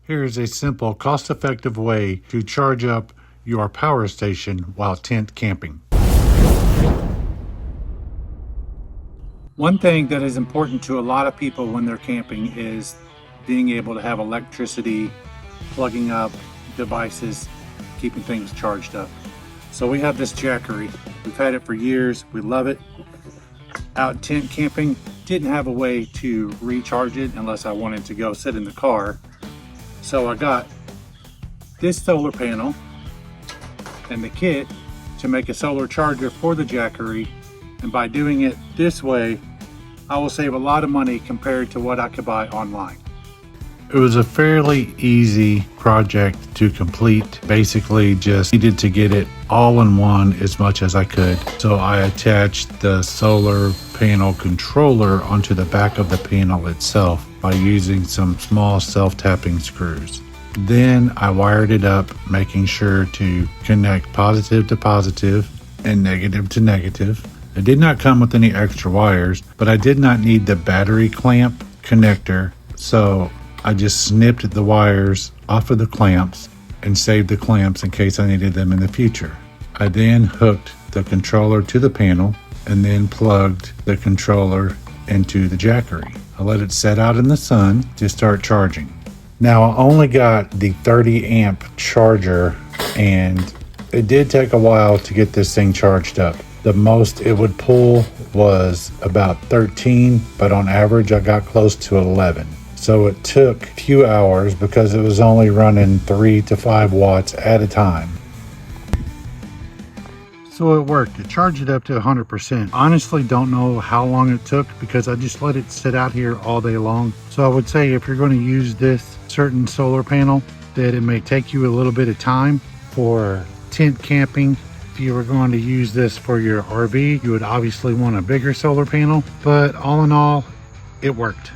Here is a simple, cost-effective way to charge up your power station while tent camping. One thing that is important to a lot of people when they're camping is being able to have electricity, plugging up devices, keeping things charged up. So we have this Jackery. We've had it for years. We love it. Out tent camping, didn't have a way to recharge it unless I wanted to go sit in the car. So I got this solar panel and the kit to make a solar charger for the Jackery. And by doing it this way, I will save a lot of money compared to what I could buy online. It was a fairly easy project to complete. Basically just needed to get it all in one as much as I could. So I attached the solar panel controller onto the back of the panel itself by using some small self-tapping screws. Then I wired it up, making sure to connect positive to positive and negative to negative. It did not come with any extra wires, but I did not need the battery clamp connector, so I just snipped the wires off of the clamps and saved the clamps in case I needed them in the future. I then hooked the controller to the panel and then plugged the controller into the Jackery. I let it set out in the sun to start charging. Now I only got the 30 amp charger and it did take a while to get this thing charged up. The most it would pull was about 13, but on average I got close to 11. So it took a few hours because it was only running 3 to 5 watts at a time. So it worked. It charged it up to 100%. Honestly, don't know how long it took because I just let it sit out here all day long. So I would say if you're going to use this certain solar panel, that it may take you a little bit of time for tent camping. If you were going to use this for your RV, you would obviously want a bigger solar panel, but all in all, it worked.